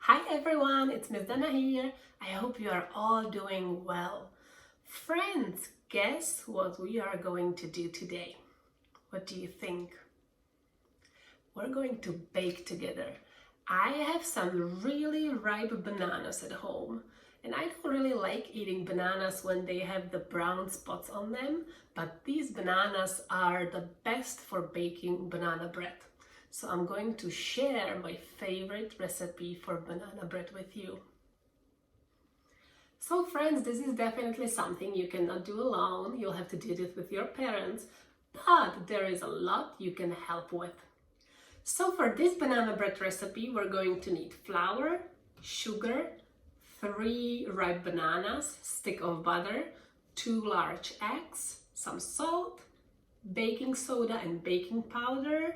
Hi everyone, it's Miss Dana here. I hope you are all doing well. Friends, guess what we are going to do today? What do you think? We're going to bake together. I have some really ripe bananas at home, and I don't really like eating bananas when they have the brown spots on them, but these bananas are the best for baking banana bread. So I'm going to share my favorite recipe for banana bread with you. So friends, this is definitely something you cannot do alone. You'll have to do this with your parents, but there is a lot you can help with. So for this banana bread recipe, we're going to need flour, sugar, 3 ripe bananas, stick of butter, 2 large eggs, some salt, baking soda and baking powder,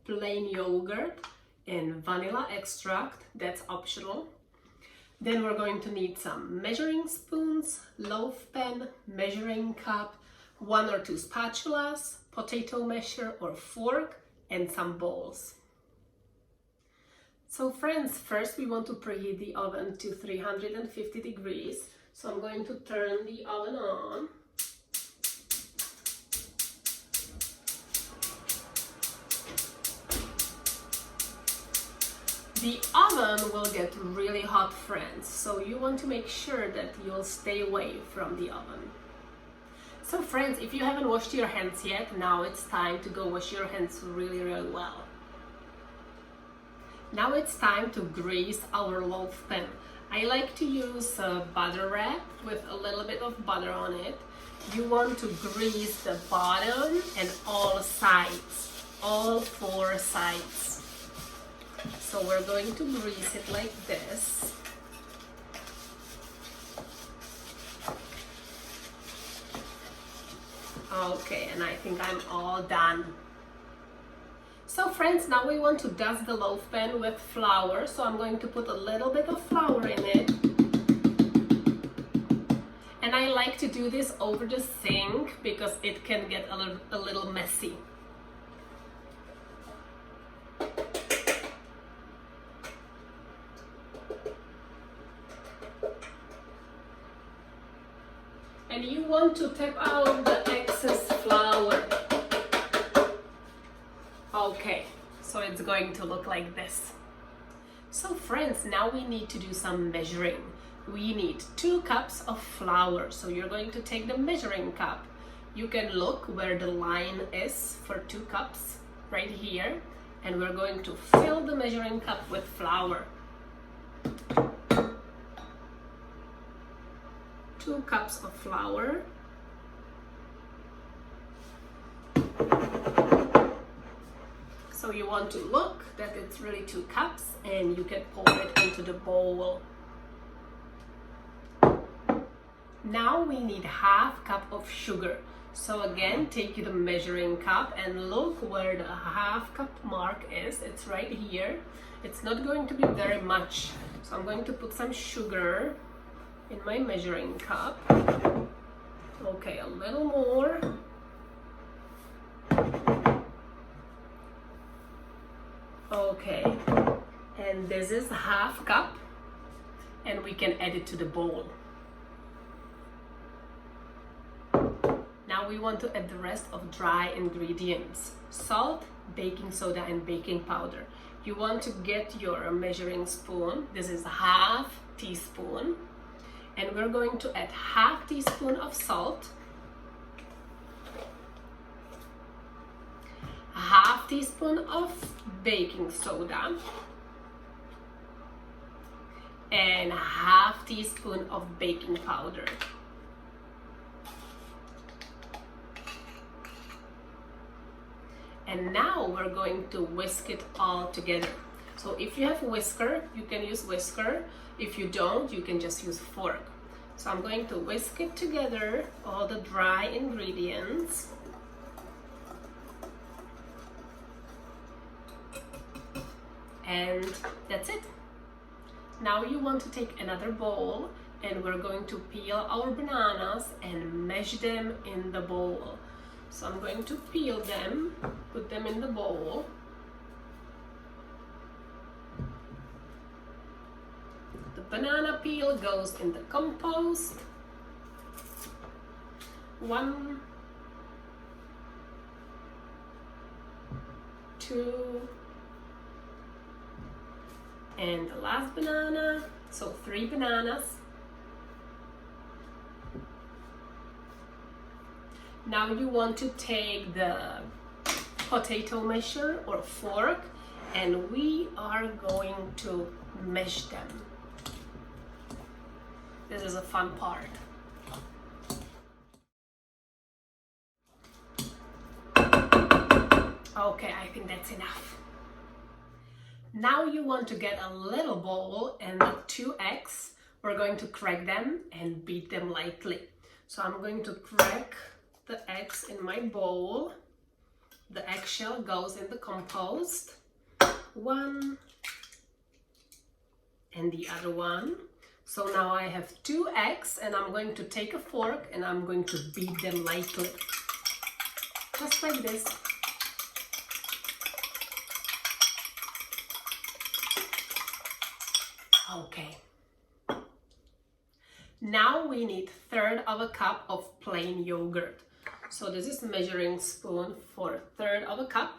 plain yogurt, and vanilla extract, that's optional. Then we're going to need some measuring spoons, loaf pan, measuring cup, 1 or 2 spatulas, potato masher or fork, and some bowls. So friends, first we want to preheat the oven to 350 degrees. So I'm going to turn the oven on. The oven will get really hot, friends, so you want to make sure that you'll stay away from the oven. So friends, if you haven't washed your hands yet, now it's time to go wash your hands really well. Now it's time to grease our loaf pan. I like to use a butter wrap with a little bit of butter on it. You want to grease the bottom and all sides, all 4 sides. So we're going to grease it like this. Okay, and I think I'm all done. So friends, now we want to dust the loaf pan with flour. So I'm going to put a little bit of flour in it. And I like to do this over the sink because it can get a little messy. And you want to tap out the excess flour. Okay, so it's going to look like this. So friends, now we need to do some measuring. We need 2 cups of flour. So you're going to take the measuring cup. You can look where the line is for 2 cups, right here. And we're going to fill the measuring cup with flour. 2 cups of flour. So you want to look that it's really 2 cups and you can pour it into the bowl. Now we need 1/2 cup of sugar. So again, take the measuring cup and look where the 1/2 cup mark is. It's right here. It's not going to be very much. So I'm going to put some sugar in my measuring cup. Okay, a little more. Okay, and this is 1/2 cup, and we can add it to the bowl. Now we want to add the rest of dry ingredients: salt, baking soda, and baking powder. You want to get your measuring spoon. This is 1/2 teaspoon. And we're going to add 1/2 teaspoon of salt, 1/2 teaspoon of baking soda, and 1/2 teaspoon of baking powder. And now we're going to whisk it all together. So if you have a whisker, you can use whisker. If you don't, you can just use fork. So I'm going to whisk it together, all the dry ingredients. And that's it. Now you want to take another bowl and we're going to peel our bananas and mash them in the bowl. So I'm going to peel them, put them in the bowl. The banana peel goes in the compost. 1, 2, and the last banana, so 3 bananas. Now you want to take the potato masher or fork, and we are going to mash them. This is a fun part. Okay, I think that's enough. Now you want to get a little bowl and 2 eggs. We're going to crack them and beat them lightly. So I'm going to crack the eggs in my bowl. The eggshell goes in the compost. 1 and the other one. So now I have 2 eggs, and I'm going to take a fork and I'm going to beat them lightly. Just like this. Okay. Now we need 1/3 of a cup of plain yogurt. So this is measuring spoon for 1/3 of a cup.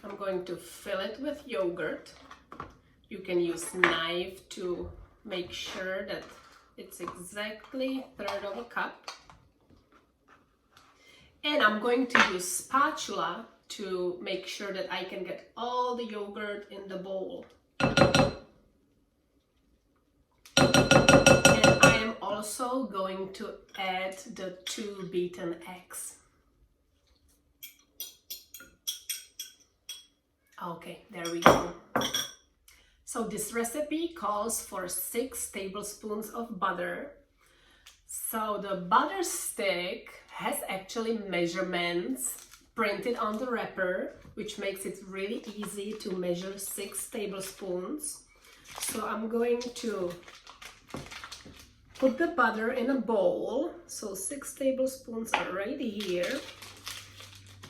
I'm going to fill it with yogurt. You can use knife to make sure that it's exactly 1/3 of a cup. And I'm going to use spatula to make sure that I can get all the yogurt in the bowl. Also going to add the 2 beaten eggs. Okay, there we go. So this recipe calls for 6 tablespoons of butter. So the butter stick has actually measurements printed on the wrapper, which makes it really easy to measure 6 tablespoons. So I'm going to put the butter in a bowl. So 6 tablespoons are right here.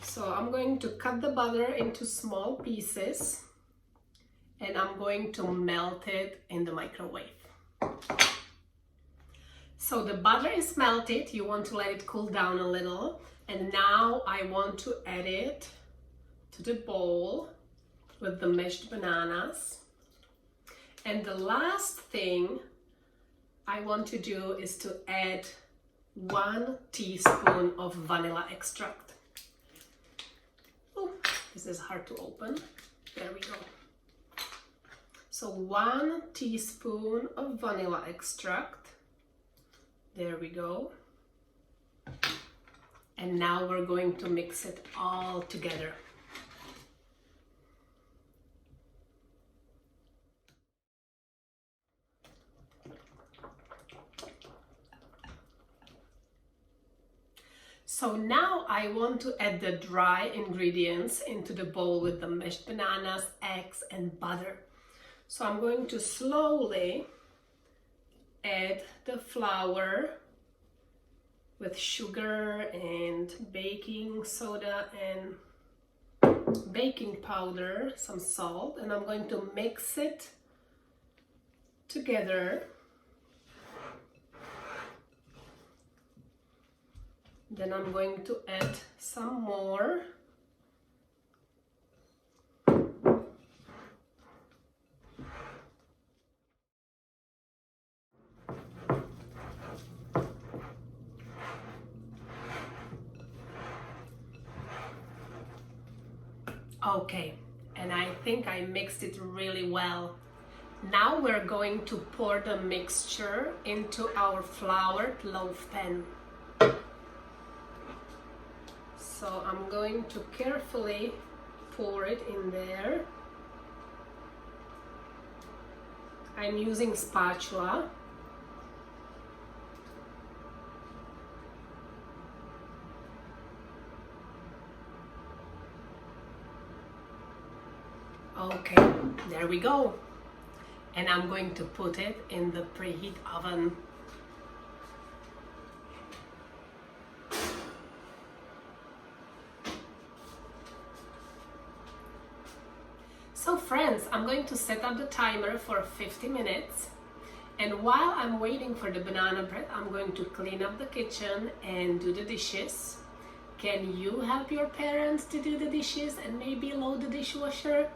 So I'm going to cut the butter into small pieces, and I'm going to melt it in the microwave. So the butter is melted. You want to let it cool down a little. And now I want to add it to the bowl with the mashed bananas. And the last thing I want to do is to add 1 teaspoon of vanilla extract. Oh, this is hard to open. There we go. So 1 teaspoon of vanilla extract. There we go. And now we're going to mix it all together. So now I want to add the dry ingredients into the bowl with the mashed bananas, eggs, and butter. So I'm going to slowly add the flour with sugar and baking soda and baking powder, some salt, and I'm going to mix it together. Then I'm going to add some more. Okay, and I think I mixed it really well. Now we're going to pour the mixture into our floured loaf pan. So I'm going to carefully pour it in there. I'm using spatula. Okay, there we go. And I'm going to put it in the preheat oven. So friends, I'm going to set up the timer for 50 minutes. And while I'm waiting for the banana bread, I'm going to clean up the kitchen and do the dishes. Can you help your parents to do the dishes and maybe load the dishwasher?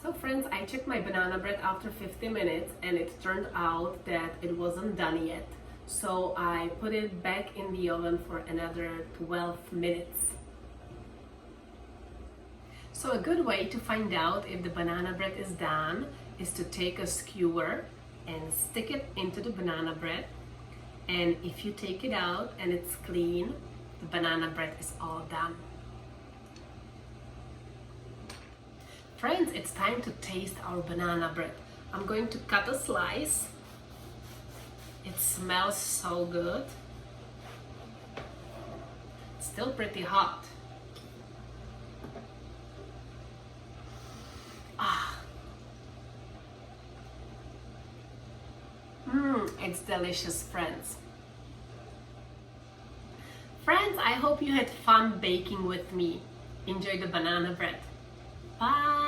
So friends, I checked my banana bread after 50 minutes and it turned out that it wasn't done yet. So I put it back in the oven for another 12 minutes. So a good way to find out if the banana bread is done is to take a skewer and stick it into the banana bread. And if you take it out and it's clean, the banana bread is all done. Friends, it's time to taste our banana bread. I'm going to cut a slice. It smells so good. It's still pretty hot. It's delicious, friends. Friends, I hope you had fun baking with me. Enjoy the banana bread. Bye!